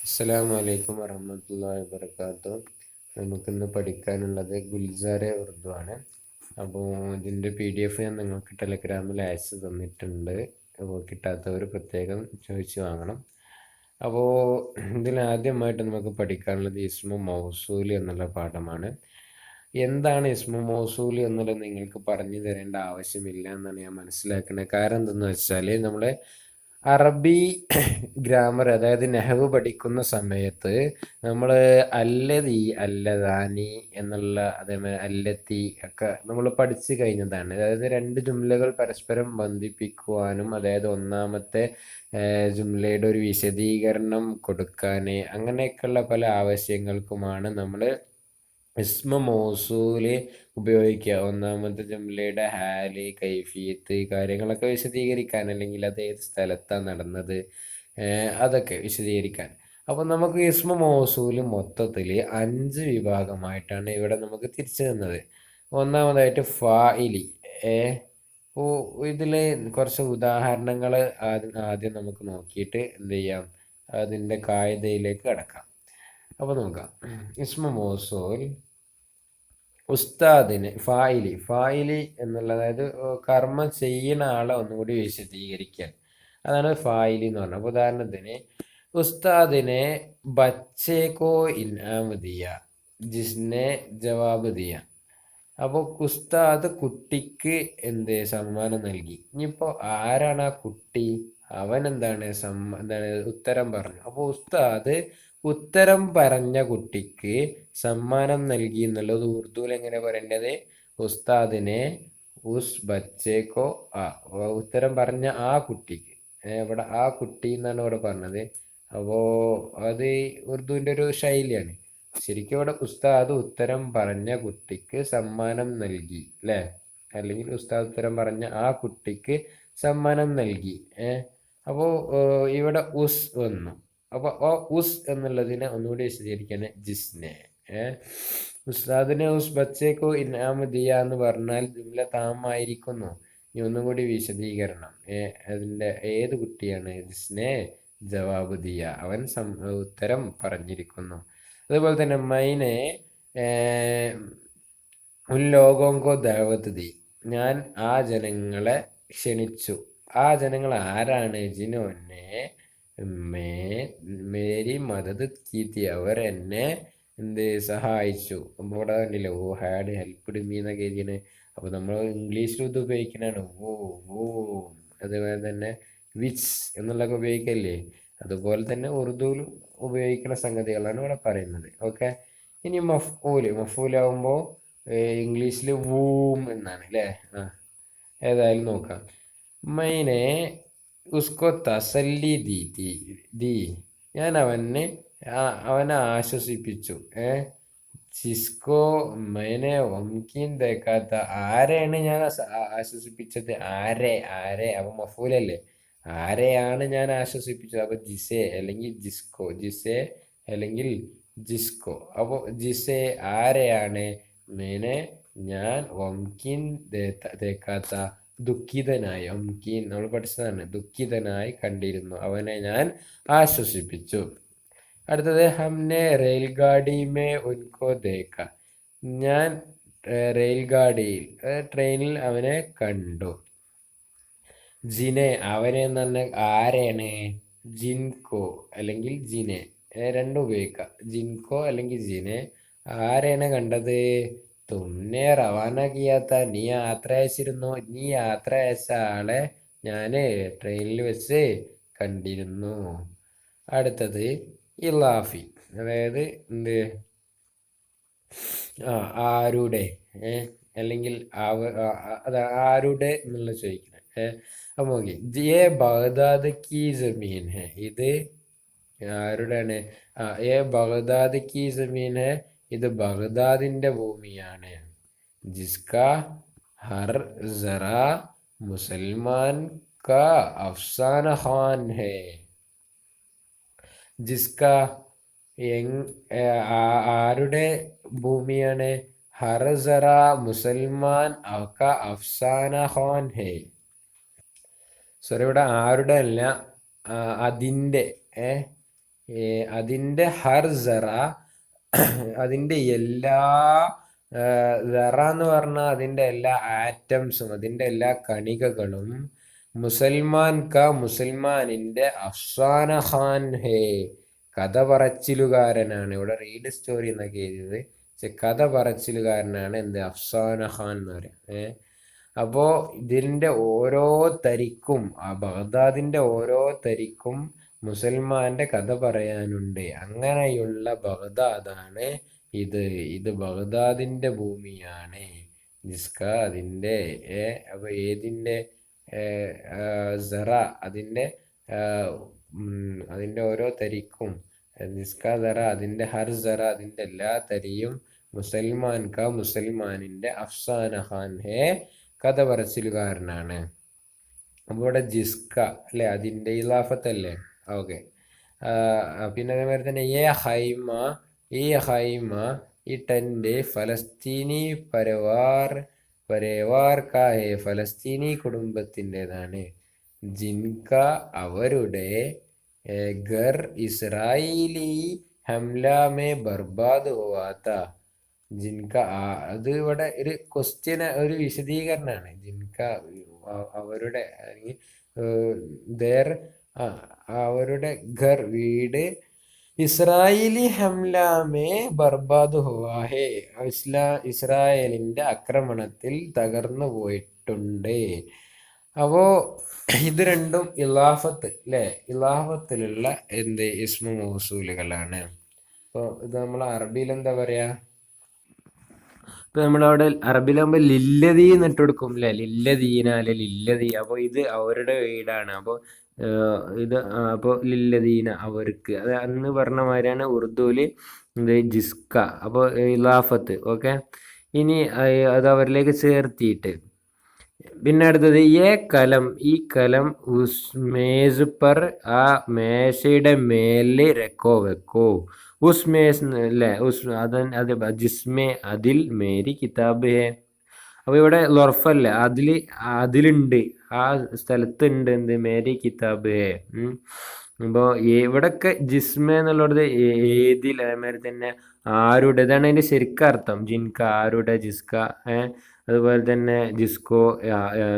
അസ്സലാമു അലൈക്കും വറഹ്മത്തുള്ളാഹി വബറകാതുഹു. നമുക്കിന്ന് പഠിക്കാനുള്ളത് ഗുൽസാരെ ഉറുദു ആണ്. അപ്പോൾ ഇതിൻ്റെ PDF ഞാൻ നിങ്ങൾക്ക് ടെലഗ്രാമിൽ അയച്ചു തന്നിട്ടുണ്ട്. അപ്പോൾ കിട്ടാത്തവർ പ്രത്യേകം ചോദിച്ച് വാങ്ങണം. അപ്പോൾ ഇതിലാദ്യമായിട്ട് നമുക്ക് പഠിക്കാനുള്ളത് ഇസ്മു മൗസൂൽ എന്നുള്ള പാഠമാണ്. എന്താണ് ഇസ്മു മൗസൂൽ എന്നുള്ളത് നിങ്ങൾക്ക് പറഞ്ഞു തരേണ്ട ആവശ്യമില്ല എന്നാണ് ഞാൻ മനസ്സിലാക്കുന്നത്. കാരണം എന്തെന്ന് വെച്ചാൽ നമ്മുടെ അറബി ഗ്രാമർ, അതായത് നെഹ്വ് പഠിക്കുന്ന സമയത്ത് നമ്മൾ അല്ലതി, അല്ലദാനി എന്നുള്ള, അതേമാതിരി അല്ലത്തി ഒക്കെ നമ്മൾ പഠിച്ചു കഴിഞ്ഞതാണ്. അതായത് രണ്ട് ജുംലകൾ പരസ്പരം ബന്ധിപ്പിക്കുവാനും, അതായത് ഒന്നാമത്തെ ജുംലയുടെ ഒരു വിശദീകരണം കൊടുക്കാൻ, അങ്ങനെയൊക്കെയുള്ള പല ആവശ്യങ്ങൾക്കുമാണ് നമ്മൾ ഇസ്മ മൗസൂല് ഉപയോഗിക്കുക. ഒന്നാമത്തെ ജുംലയുടെ ഹാല്, കൈഫിയത്ത്, കാര്യങ്ങളൊക്കെ വിശദീകരിക്കാൻ, അല്ലെങ്കിൽ അത് ഏത് സ്ഥലത്താണ് നടന്നത്, അതൊക്കെ വിശദീകരിക്കാൻ. അപ്പോൾ നമുക്ക് ഇസ്മ മൗസൂല് മൊത്തത്തിൽ 5 വിഭാഗമായിട്ടാണ് ഇവിടെ നമുക്ക് തിരിച്ചു തന്നത്. ഒന്നാമതായിട്ട് ഫാഇലി. അപ്പോൾ ഇതിൽ കുറച്ച് ഉദാഹരണങ്ങൾ ആദ്യം നമുക്ക് നോക്കിയിട്ട് എന്ത് ചെയ്യാം, അതിൻ്റെ കായികയിലേക്ക് കടക്കാം. അപ്പോൾ നോക്കാം. ഇസ്മ മൗസൂൽ ഉസ്താദിന് ഫായിലി എന്നുള്ള, അതായത് കർമ്മം ചെയ്യുന്ന ആളെ ഒന്നുകൂടി വിശദീകരിക്കാൻ, അതാണ് ഫായിലി എന്ന് പറഞ്ഞത്. അപ്പോൾ ഉദാഹരണത്തിന് ഉസ്താദിനെ ബച്ചേക്കോ ഇനാം ദിയ, ജിസ്നെ ജവാബ് ദിയ. അപ്പോൾ ഉസ്താദ് കുട്ടിക്ക് എന്ത് സമ്മാനം നൽകി. ഇനിയിപ്പോൾ ആരാണ് ആ കുട്ടി? അവൻ എന്താണ് ഉത്തരം പറഞ്ഞു. അപ്പോൾ ഉസ്താദ് ഉത്തരം പറഞ്ഞ കുട്ടിക്ക് സമ്മാനം നൽകി എന്നുള്ളത് ഉറുദുവിൽ എങ്ങനെ പറയേണ്ടത്? ഉസ്താദിനെ ഉസ് ബച്ചേക്കോ ആ, ഉത്തരം പറഞ്ഞ ആ കുട്ടിക്ക്, ഇവിടെ ആ കുട്ടി എന്നാണ് ഇവിടെ പറഞ്ഞത്. അപ്പോൾ അത് ഉറുദുവിൻ്റെ ഒരു ശൈലിയാണ്. ശരിക്കും ഇവിടെ ഉസ്താദ് ഉത്തരം പറഞ്ഞ കുട്ടിക്ക് സമ്മാനം നൽകി, അല്ലേ? അല്ലെങ്കിൽ ഉസ്താദ് ഉത്തരം പറഞ്ഞ ആ കുട്ടിക്ക് സമ്മാനം നൽകി. അപ്പോൾ ഇവിടെ ഉസ് വന്നു. അപ്പോൾ ഉസ് എന്നുള്ളതിനെ ഒന്നുകൂടി വിശദീകരിക്കാൻ ജിസ്നെ. ഉസ്താദിനെ ഉസ് ബച്ചേക്കോ ഇനാം ദിയ എന്ന് പറഞ്ഞാൽ ജുംല താമായിരിക്കുന്നു. ഇനി ഒന്നും കൂടി വിശദീകരണം. അതിൻ്റെ ഏത് കുട്ടിയാണ്? ജിസ്നെ ജവാബ് ദിയ, അവൻ ഉത്തരം പറഞ്ഞിരിക്കുന്നു. അതുപോലെ തന്നെ മൈനെ ഉൻ ലോകോങ്കോ ദഅവത്ത് ദി, ഞാൻ ആ ജനങ്ങളെ ക്ഷണിച്ചു. ആ ജനങ്ങൾ ആരാണ്? ജിനോനെ മേരി മദത് കീത്തി, അവർ എന്നെ എന്ത് സഹായിച്ചു. അപ്പോൾ ഇവിടെ കണ്ടില്ലേ, ഓ ഹാഡ് ഹെൽപ്ഡ് മീ എന്നൊക്കെ എഴുതിയാണ്. അപ്പോൾ നമ്മൾ ഇംഗ്ലീഷിൽ ഇത് ഉപയോഗിക്കുന്നതാണ് ഓ ഓ. അതുപോലെ തന്നെ വിച്ച് എന്നുള്ളതൊക്കെ ഉപയോഗിക്കല്ലേ, അതുപോലെ തന്നെ ഉറുദുവിലും ഉപയോഗിക്കുന്ന സംഗതികളാണ് ഇവിടെ പറയുന്നത്. ഓക്കെ. ഇനി മഫ്ഊലാകുമ്പോൾ ഇംഗ്ലീഷിൽ വൂം എന്നാണ്, അല്ലേ? ഏതായാലും നോക്കാം. മൈനെ ഉസ്കോ തസല്ലി ദി, ഞാൻ അവനെ ആശ്വസിപ്പിച്ചു. ജിസ്കോ മൈനെ വംകീൻ ദേക്കാത്ത, ആരെയാണ് ഞാൻ ആശ്വസിപ്പിച്ചത്? ആരെ അപ്പൊ മഫൂലല്ലേ, ആരെയാണ് ഞാൻ ആശ്വസിപ്പിച്ചത്? അപ്പൊ ജിസെ അല്ലെങ്കിൽ ജിസ്കോ, ജിസെ അല്ലെങ്കിൽ ജിസ്കോ. അപ്പോൾ ജിസെ ആരെയാണ്, മൈനെ ഞാൻ വംകീൻ ദേക്കാത്ത ദുഃഖിതനായി, വംകീൻ നമ്മൾ പഠിച്ചതാണ്, ദുഃഖിതനായി കണ്ടിരുന്നു, അവനെ ഞാൻ ആശ്വസിപ്പിച്ചു. അടുത്തത് ഹംനെ റെയിൽഗാഡി മേ ഉൻകോ ദേക്ക, ഞാൻ റെയിൽഗാഡിയിൽ ട്രെയിനിൽ അവനെ കണ്ടു. ജിനെ അവനെ എന്ന് പറഞ്ഞാൽ ആരെയാണ്? ജിൻകോ അല്ലെങ്കിൽ ജിനെ, രണ്ടും ഉപയോഗിക്കാം. ജിൻകോ അല്ലെങ്കിൽ ജിനെ, ആരെയാണ് കണ്ടത്? തുമ്നെ റവാന കിയാത്ത, നീ യാത്ര അയച്ചിരുന്നു, നീ യാത്ര അയച്ച ആളെ ഞാൻ ട്രെയിനിൽ വെച്ച് കണ്ടിരുന്നു. അടുത്തത് ഇലാഫി, അതായത് എന്ത്, ആരുടെ, അല്ലെങ്കിൽ അത് ആരുടെ എന്നുള്ള ചോദിക്കുന്നത്. അപ്പോൾ നോക്കി, യേ ബഗ്ദാദ് കി ജമീൻ ഹെ, ഇത് ആരുടെയാണ്? യേ ബഗ്ദാദ് കി ജമീൻ ഹെ, ഇത് ബഗ്ദാദിന്റെ ഭൂമിയാണ്. ജിസ്കാ ഹർ സറ മുസൽമാൻ കാ അഫ്സാന ഖാൻ ഹെ, ജിസ്ക ആരുടെ ഭൂമിയാണ്? ഹർസറ മുസൽമാൻ ക അഫ്സാന ഖാൻ ഹെ. സോറി, ഇവിടെ ആരുടെ അല്ല, അതിൻ്റെ. അതിൻ്റെ ഹർ സറ, അതിൻ്റെ എല്ലാ സറ എന്ന് പറഞ്ഞാൽ അതിൻ്റെ എല്ലാ ആറ്റംസും, അതിൻ്റെ എല്ലാ കണികകളും മുസൽമാനിൻ്റെ അഫ്സാന ഖാൻ ഹേ, കഥ പറച്ചിലുകാരനാണ്. ഇവിടെ റീഡ് സ്റ്റോറി എന്നൊക്കെ എഴുതിയത്, പക്ഷെ കഥ പറച്ചിലുകാരനാണ് എന്ത്, അഫ്സാന ഖാൻ എന്ന് പറയാം. അപ്പോൾ ഇതിൻ്റെ ഓരോ തരിക്കും, ആ ബഗ്ദാദിൻ്റെ ഓരോ തരിക്കും മുസൽമാന്റെ കഥ പറയാനുണ്ട്. അങ്ങനെയുള്ള ബഗ്ദാദാണ് ഇത് ബഗ്ദാദിന്റെ ഭൂമിയാണ്. ജിസ്ക അതിൻ്റെ അപ്പൊ ഏതിൻ്റെ സറ, അതിൻ്റെ ഓരോ തരിക്കും, ജിസ്ക സറ അതിൻ്റെ ഹർ സറ അതിൻ്റെ എല്ലാ തരിയും മുസൽമാനിന്റെ അഫ്സാന ഖാൻ ഹേ, കഥ പറച്ചിലുകാരനാണ്. അപ്പോൾ ഇവിടെ ജിസ്ക അല്ലെ, അതിൻ്റെ ഇലാഫത്തല്ലേ. ഓക്കെ. പിന്നെ അതേമാതിരി തന്നെ ഈ ഹൈമ ഈ ടെന്റ് ഫലസ്തീനി പരവാർ കാഹെ, ഫലസ്തീനി കുടുംബത്തിൻ്റെതാണ്. ജിൻക അവരുടെ, ഗർ ഇസ്രായേലി ഹംലാമേ ബർബാദ് ഹുവാത്ത, ജിൻക അത് ഇവിടെ ഒരു ക്വസ്റ്റ്യൻ, ഒരു വിശദീകരണമാണ്. ജിൻക അവരുടെ, അല്ലെങ്കിൽ അവരുടെ ഘർ വീട് ഇസ്രായേലി ഹംലാമേ ബർബാദ് ഹുവാ ഹേ, ഇസ്രായേലിന്റെ ആക്രമണത്തിൽ തകർന്നു പോയിട്ടുണ്ട്. അപ്പോ ഇത് രണ്ടും ഇലാഫത്ത് അല്ലെ, ഇലാഫത്തിലുള്ള ഇസ്മു മൗസൂലുകളാണ്. അപ്പോൾ ഇത് നമ്മൾ അറബിയിൽ എന്താ പറയാ, ഇപ്പൊ നമ്മളവിടെ അറബിലാകുമ്പോൾ ലില്ലതി എന്നിട്ട് കൊടുക്കും അല്ലെ, ലില്ലദീന അല്ലെ ലില്ലതി. അപ്പോൾ ഇത് അവരുടെ വീടാണ്. അപ്പോൾ ഇത് അപ്പോൾ ലില്ലദീന അവർക്ക്, അത് അന്ന് പറഞ്ഞ മാതിരിയാണ് ഉറുദുവിൽ ജിസ്ക. അപ്പോൾ ഇലാഫത്ത്. ഓക്കെ. ഇനി അത് അവരിലേക്ക് ചേർത്തിയിട്ട് പിന്നെ അടുത്തത് ഈ കലം ഉസ് പർ, ആ മേശയുടെ മേലിൽ രക്കോ വെക്കോ. ഉസ് മേസ് അല്ലേ, അത് ജിസ്മേ അതിൽ മേരി കിതാബ് ഹേ. അപ്പോൾ ഇവിടെ ലൊർഫല്ലേ, അതിലുണ്ട്, ആ സ്ഥലത്തുണ്ട് എന്ത്, മേരി കിതാബ് ഹേ. അപ്പോൾ ഇവിടൊക്കെ ജിസ്മ എന്നുള്ളത് ഏതിൽ, അതേമാതിരി തന്നെ ആരുടെ, ഇതാണ് അതിൻ്റെ ശരിക്കും അർത്ഥം. ജിൻക ആരുടെ, ജിസ്ക. അതുപോലെ തന്നെ ജിസ്കോ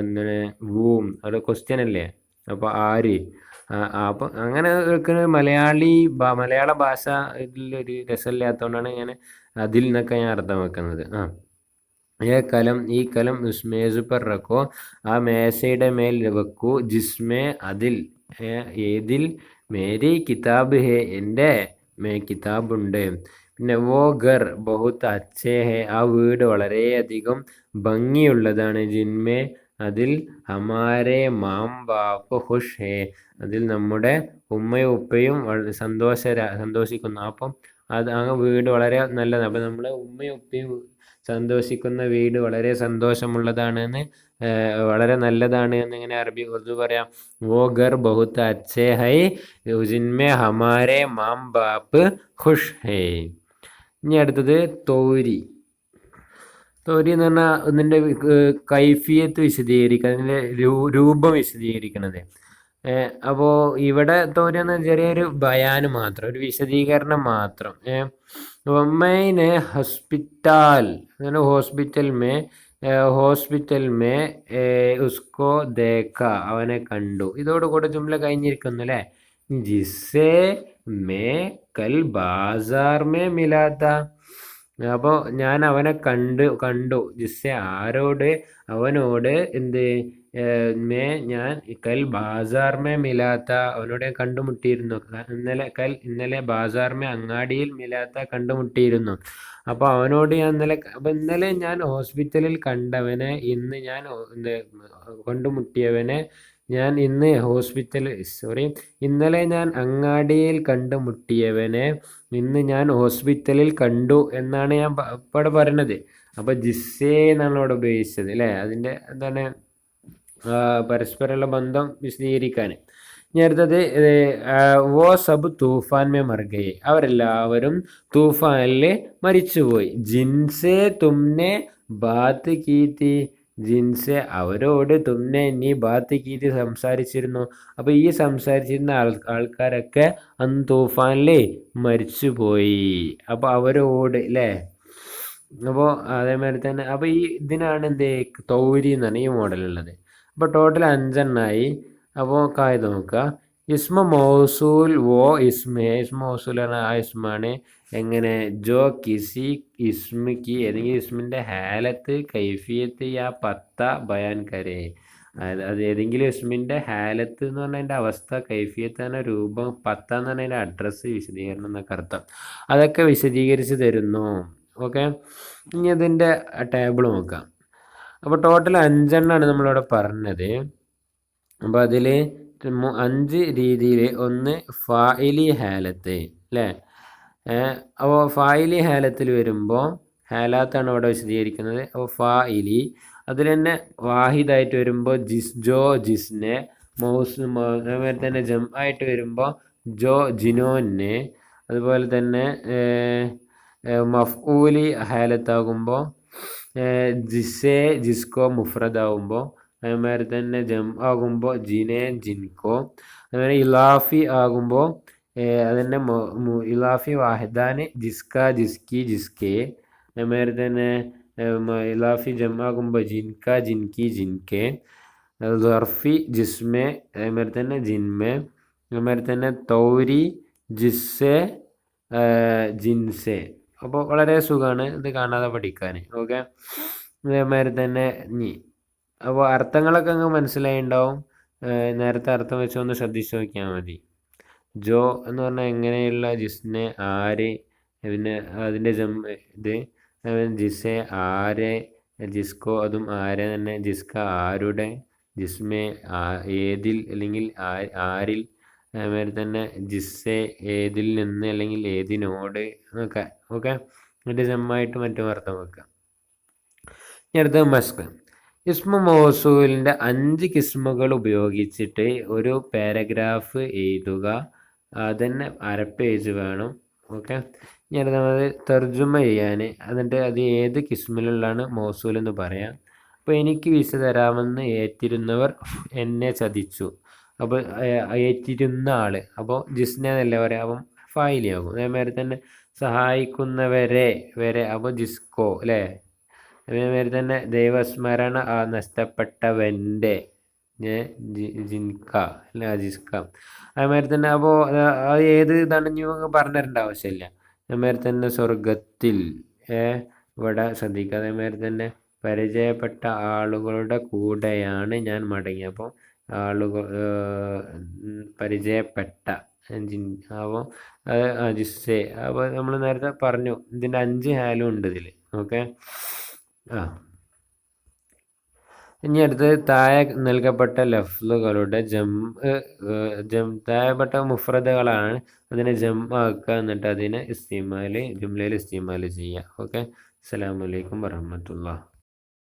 എന്താണ്, വൂം, അവിടെ ക്വസ്റ്റ്യൻ അല്ലേ. അപ്പോൾ ആര്, അപ്പം അങ്ങനെ കേൾക്കുന്ന മലയാള ഭാഷ ഇതിലൊരു രസമില്ലാത്തതുകൊണ്ടാണ് ഞാൻ അതിൽ നിന്നൊക്കെ ഞാൻ അർത്ഥം വെക്കുന്നത്. ഈ കലം ഉസ്മേസ് പർ റക്കോ, ആ മേശയുടെ മേൽ വെക്കൂ. ജിസ്മേ അതിൽ, ഏതിൽ, മേരി കിതാബ് ഹേ എൻ്റെ കിതാബുണ്ട്. പിന്നെ വോ ഘർ ബഹുത്ത് അച്ഛേ ഹേ, ആ വീട് വളരെയധികം ഭംഗിയുള്ളതാണ്. ജിന്മേ അതിൽ, ഹമാരെ മാം ബാപ്പ് ഖുഷ് ഹേ, അതിൽ നമ്മുടെ ഉമ്മയും ഉപ്പയും സന്തോഷിക്കുന്നു. അപ്പം അത് ആ വീട് വളരെ നല്ലതാണ്. അപ്പം നമ്മളെ ഉമ്മയും ഉപ്പയും സന്തോഷിക്കുന്ന വീട് വളരെ സന്തോഷമുള്ളതാണെന്ന്, വളരെ നല്ലതാണ് എന്നിങ്ങനെ ഉറുദു പറയാം. വോ ഘർ ബഹുത്ത് അച്ഛേ ഹൈ, ജിൻമേ ഹമാരെ മാം ബാപ്പ് ഖുഷ് ഹേ. ഇനി അടുത്തത് തോരി എന്ന് പറഞ്ഞാൽ ഇതിൻ്റെ കൈഫിയത്ത് വിശദീകരിക്കുക, അതിൻ്റെ രൂപം വിശദീകരിക്കണത്. അപ്പോൾ ഇവിടെ തോരി എന്ന ചെറിയൊരു ബയാന് മാത്രം, ഒരു വിശദീകരണം മാത്രം. മൈനെ ഹോസ്പിറ്റൽ, അങ്ങനെ ഹോസ്പിറ്റൽ മേ ഉസ്കോ ദേക്ക, അവനെ കണ്ടു. ഇതോടുകൂടെ ജുംല കഴിഞ്ഞിരിക്കുന്നു അല്ലേ. ജിസ്സേ മേ കൽ ബാസാർ മേ മിലാത്ത, അപ്പോൾ ഞാൻ അവനെ കണ്ടു. ജിസ്സെ ആരോട്, അവനോട്, എന്ത്, ഞാൻ കൽ ബാസാർ മേ മിലാത്ത, അവനോട് ഞാൻ കണ്ടുമുട്ടിയിരുന്നു. ഇന്നലെ ബാസാർ മേ അങ്ങാടിയിൽ മിലാത്ത കണ്ടുമുട്ടിയിരുന്നു. അപ്പോൾ അവനോട് ഞാൻ ഇന്നലെ ഞാൻ ഹോസ്പിറ്റലിൽ കണ്ടവനെ, ഇന്ന് ഞാൻ കണ്ടുമുട്ടിയവനെ ഞാൻ ഇന്നലെ ഞാൻ അങ്ങാടിയിൽ കണ്ടുമുട്ടിയവനെ ഇന്ന് ഞാൻ ഹോസ്പിറ്റലിൽ കണ്ടു എന്നാണ് ഞാൻ ഇവിടെ പറയുന്നത്. അപ്പോൾ ജിസ്സേ എന്നാണ് ഇവിടെ ഉപയോഗിച്ചത് അല്ലേ, അതിൻ്റെ എന്താണ് പരസ്പരമുള്ള ബന്ധം വിശദീകരിക്കാൻ. ഇനി അടുത്തത് വോ സബ് തൂഫാൻ മേ മർ ഗയേ, അവരെല്ലാവരും തൂഫാനിൽ മരിച്ചുപോയി. ജിൻസേ തുമ്നെ ബാത്ത് കീ തീ, ജിൻസെ അവരോട് തുമ്നെ നീ ബാത്ത് കീത് സംസാരിച്ചിരുന്നു. അപ്പൊ ഈ സംസാരിച്ചിരുന്ന ആൾക്കാരൊക്കെ അന്ന് തൂഫാനില് മരിച്ചുപോയി. അപ്പൊ അവരോട് ല്ലേ. അപ്പോൾ അതേമാതിരി തന്നെ അപ്പോൾ ഈ ഇതിനാണ് എന്ത് തൗരി എന്നാണ് ഈ മോഡലുള്ളത്. അപ്പോൾ ടോട്ടൽ 5 അപ്പോൾ കായത് നോക്കുക. ഇസ്മ മൗസൂൽ വോ ഇസ്മ മൗസൂൽ ആണ്, ആ ഇസ്മാണ് എങ്ങനെ ജോ കിസി ഇസ്മിക്ക് ഏതെങ്കിലും ഇസ്മിൻ്റെ ഹാലത്ത് കൈഫിയത്ത് യാ പത്ത ബയാൻ കരേ. അത് ഏതെങ്കിലും ഇസ്മിൻ്റെ ഹാലത്ത് എന്ന് പറഞ്ഞാൽ അതിൻ്റെ അവസ്ഥ, കൈഫിയത്ത് എന്ന രൂപം, പത്ത എന്ന് പറഞ്ഞാൽ അതിൻ്റെ അഡ്രസ്സ്, വിശദീകരണം എന്നൊക്കെ അർത്ഥം, അതൊക്കെ വിശദീകരിച്ച് തരുന്നു. ഓക്കെ, ഇനി അതിൻ്റെ ടേബിൾ നോക്കാം. അപ്പോൾ ടോട്ടൽ 5 നമ്മളിവിടെ പറഞ്ഞത്. അപ്പോൾ അതിൽ 5 രീതിയിൽ, ഒന്ന് ഫായിലി ഹാലത്ത് അല്ലേ. അപ്പോൾ ഫായിലി ഹാലത്തിൽ വരുമ്പോൾ ഹാലാത്താണ് ഇവിടെ വിശദീകരിക്കുന്നത്. അപ്പോൾ ഫായിലി അതിൽ തന്നെ വാഹിദായിട്ട് വരുമ്പോൾ ജോ ജിസ്നെ, അതുപോലെ തന്നെ ജം ആയിട്ട് വരുമ്പോൾ ജോ ജിനോനെ, അതുപോലെ തന്നെ മഫ്ഊലി ഹാലത്താകുമ്പോൾ ജിസെ ജിസ്കോ മുഫ്രദാകുമ്പോൾ, അതുമാതിരി തന്നെ ജം ആകുമ്പോൾ ജിനെ ജിൻകോ, അതുപോലെ ഇലാഫി ആകുമ്പോൾ അതന്നെ ഇലാഫി വാഹിദാന് ജിസ്ക ജിസ്കി ജിസ്കെ, അതുമാതിരി തന്നെ ഇലാഫി ജം ആകുമ്പോൾ ജിൻക ജിൻകി ജിൻകെ, ദർഫി ജിസ്മെ, അതുമാതിരി തന്നെ ജിൻമെ, അതുമാതിരി തന്നെ തൗരി ജിസ്സെ ജിൻസെ. അപ്പോൾ വളരെ സുഖമാണ് ഇത് കാണാതെ പഠിക്കാൻ. ഓക്കെ, അതേമാതിരി തന്നെ ഇനി അപ്പോൾ അർത്ഥങ്ങളൊക്കെ അങ്ങ് മനസ്സിലായിണ്ടാവും. നേരത്തെ അർത്ഥം വെച്ച് ഒന്ന് ശ്രദ്ധിച്ച് നോക്കിയാൽ മതി. ജോ എന്ന് പറഞ്ഞാൽ എങ്ങനെയുള്ള, ജിസ്നെ ആര്, പിന്നെ അതിൻ്റെ ഇത് ജിസെ ആരെ, ജിസ്കോ അതും ആരെ തന്നെ, ജിസ്ക ആരുടെ, ജിസ്മെ ഏതിൽ അല്ലെങ്കിൽ ആരിൽ, അതുമാതിരി തന്നെ ജിസ്സെ ഏതിൽ നിന്ന് അല്ലെങ്കിൽ ഏതിനോട് എന്നൊക്കെ. ഓക്കെ, എന്നിട്ട് ജമ്മായിട്ട് മറ്റും അർത്ഥം വെക്കുക. ഇനി അടുത്തത് മസ്ക്. ഇസ്മു മൗസൂലിൻ്റെ 5 കിസ്മുകൾ ഉപയോഗിച്ചിട്ട് ഒരു പാരഗ്രാഫ് എഴുതുക. അതന്നെ 1/2 പേജ് വേണം. ഓക്കെ, ഇനി അടുത്തത് തർജുമ ചെയ്യാൻ. എന്നിട്ട് അത് ഏത് കിസ്മിലുള്ളതാണ് മൗസൂൽ എന്ന് പറയാം. അപ്പോൾ എനിക്ക് വിസ തരാമെന്ന് ഏറ്റിരുന്നവർ എന്നെ ചതിച്ചു. അപ്പോൾ ഏറ്റിരുന്ന ആൾ, അപ്പോൾ ജിസ്നെ എന്നല്ലേ പറയാം, അപ്പം ഫായിലിയാകും. അതേമാതിരി തന്നെ സഹായിക്കുന്നവരെ വരെ, അപ്പോൾ ജിസ്കോ അല്ലേ. അതേമാതിരി തന്നെ ദൈവസ്മരണ നഷ്ടപ്പെട്ടവൻ്റെ ജിൻക അല്ലെ, ജിസ്ക. അതേമാതിരി തന്നെ അപ്പോൾ അത് ഏത് ഇതാണെന്ന് പറഞ്ഞു തരേണ്ട ആവശ്യമില്ല. അതേമാതിരി തന്നെ സ്വർഗത്തിൽ ഇവിടെ ശ്രദ്ധിക്കുക. അതേമാതിരി തന്നെ പരിചയപ്പെട്ട ആളുകളുടെ കൂടെയാണ് ഞാൻ മടങ്ങി. അപ്പോൾ ആളുകൾ പരിചയപ്പെട്ട അപ്പോൾ ജിസ്സെ. അപ്പോൾ നമ്മൾ നേരത്തെ പറഞ്ഞു ഇതിൻ്റെ 5 ഹാലും ഉണ്ട് ഇതിൽ. ഓക്കെ, ഇനി അടുത്തത് താഴെ നൽകപ്പെട്ട ലഫ്ലുകളുടെ താഴെപ്പെട്ട മുഫ്രദുകളാണ്, അതിനെ ജം ആക്കുക, എന്നിട്ട് അതിനെ ജുംലയിൽ ഇസ്തിമാൽ ചെയ്യുക. ഓക്കെ, അസ്സലാമു അലൈക്കും വറഹ്മത്തുള്ളാഹി.